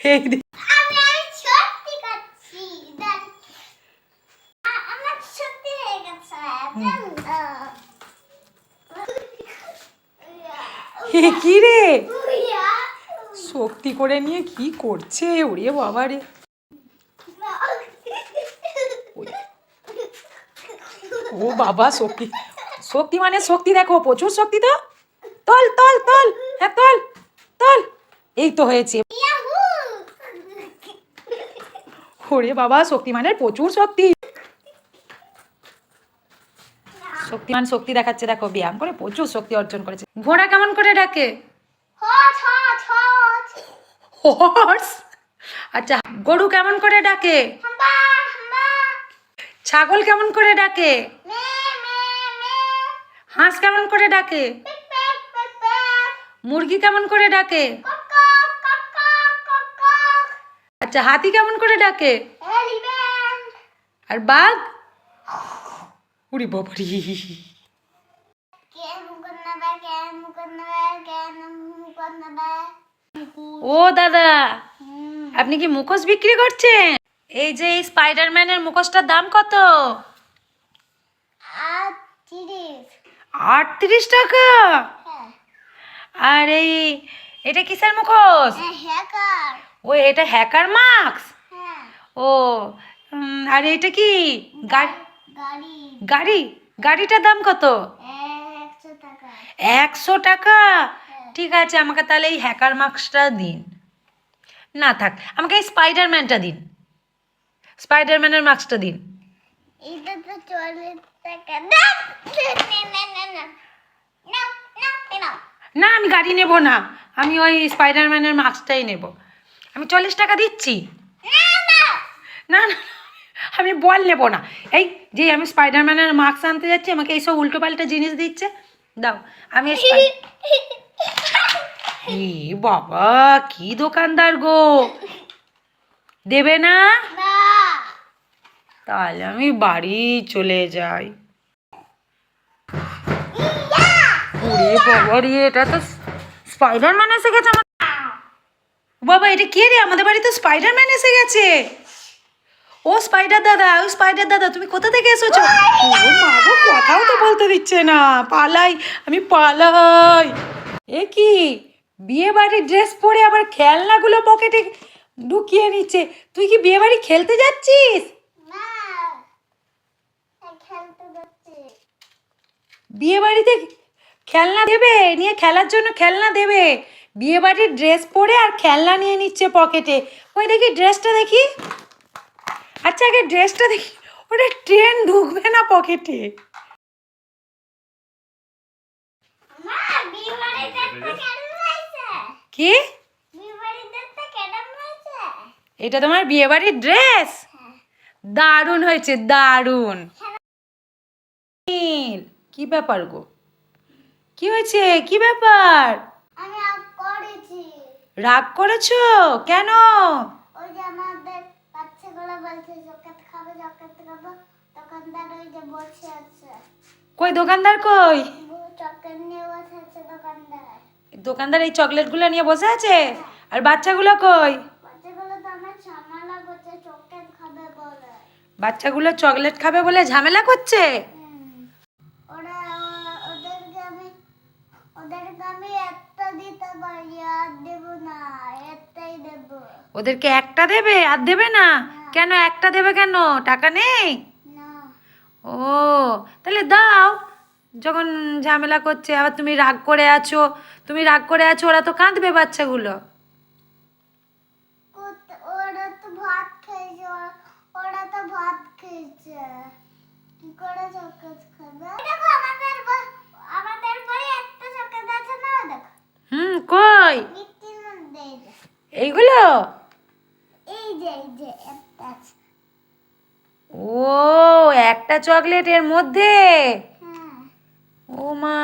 এই দে- কি রে শক্তি করে নিয়ে কি করছে? ওরে বাবা রে, ও বাবা শক্তি, শক্তি মানে শক্তি, দেখো প্রচুর শক্তি তো। তল তল তল, হ্যাঁ তল তল, এই তো হয়েছে। ওরে বাবা শক্তিমানের প্রচুর শক্তি, শক্তিমান শক্তি দেখাচ্ছে, দেখো ব্যায়াম করে প্রচুর শক্তি অর্জন করেছে। ঘোড়া কেমন করে ডাকে? হর্স। আচ্ছা, গরু কেমন করে ডাকে? ছাগল কেমন করে ডাকে? হাঁস কেমন করে ডাকে? মুরগি কেমন করে ডাকে? আচ্ছা, হাতি কেমন করে ডাকে? আর বাঘ? উড়ি বাবারি। ও দাদা, আপনি কি মুখোশ বিক্রি করছেন? এই যে এই স্পাইডারম্যানের মুখোশটার দাম কত? 38 টাকা। আর এটা কিসের মুখোশ? ও এটা হ্যাকার মাস্ক। ও আর এটা কি গাড়ি? গাড়িটার দাম কত? 100 টাকা। ঠিক আছে, আমাকে তাহলে এই হ্যাকার মাস্কটা দিন। না থাক, আমাকে এই স্পাইডারম্যানটা দিন, স্পাইডারম্যানের মাস্কটা দিন। না আমি গাড়ি নেব না, আমি ওই স্পাইডারম্যানের মাস্কটাই নেব। আমি 40 টাকা দিচ্ছি। না না, আমি বল নেব না। এই যে আমি স্পাইডারম্যানের মাস্ক আনতে যাচ্ছি, আমাকে এইসব উল্টোপাল্টা জিনিস দিচ্ছে। দাও আমি এ বাবা কি দোকানদার গো, দেবে না? তাহলে আমি বাড়ি চলে যাই। ওরে বাবা রে, এটা তো স্পাইডারম্যান এসে গেছে আমার। বাবা এটা কে রে? আমাদের বাড়িতে স্পাইডারম্যান এসে গেছে। ও স্পাইডার দাদা, ওই স্পাইডার দাদা তুমি কোথা থেকে এসেছো? ও মা গো, কথাও তো বলতে দিচ্ছে না। পালাই, আমি পালাই। এ কি বিয়ে বাড়ির ড্রেস পরে আবার খেলনাগুলো পকেটে ঢুকিয়ে নিচ্ছে? তুই কি বিয়ে বাড়ি খেলতে যাচ্ছিস? বিয়ে বাড়িতে খেলনা দেবে, নিয়ে খেলার জন্য খেলনা দেবে, বিয়ে বাড়ির ড্রেস পরে আর খেলনা নিয়ে নিচ্ছে পকেটে। ওই দেখি ড্রেসটা দেখি। আচ্ছা আগে ড্রেসটা দেখি, ওটা ট্রেন ঢুকবে না পকেটে। কি এটা তোমার বিয়ে বাড়ির ড্রেস? দারুণ হয়েছে, দারুণ। কি ব্যাপার গো, কি হয়েছে, কি ব্যাপার? রাগ করেছো কেন? ওই যে আমাদের বাচ্চাগুলো বলছে চকলেট খাবে, দোকানদার ওই যে বসে আছে। কই দোকানদার কই? চকলেট নিয়ে বসে আছে দোকানদার। দোকানদার এই চকলেটগুলো নিয়ে বসে আছে? আর বাচ্চাগুলো কই? বাচ্চাগুলো তো আমার ঝামেলা করছে, চকলেট খাবে বলে। বাচ্চাগুলো চকলেট খাবে বলে ঝামেলা করছে? ওদেরকে একটা দেবে আর দেবে না? কেন একটা দেবে কেন, টাকা নেই? ও তাহলে দাও, যখন ঝামেলা করছে। আবার তুমি রাগ করে আছো, তুমি রাগ করে আছো, ওরা তো কাঁদবে বাচ্চাগুলো। ওরা তো ভাত খেয়েছে, কি করে চকলেট খাবে? দেখো আমাদের বাড়ি একটা চকলেট আছে না, দেখো। কই? মিষ্টির মধ্যে এইগুলো, এই যে একটা আছে। ও একটা চকলেটের মধ্যে? ও মা।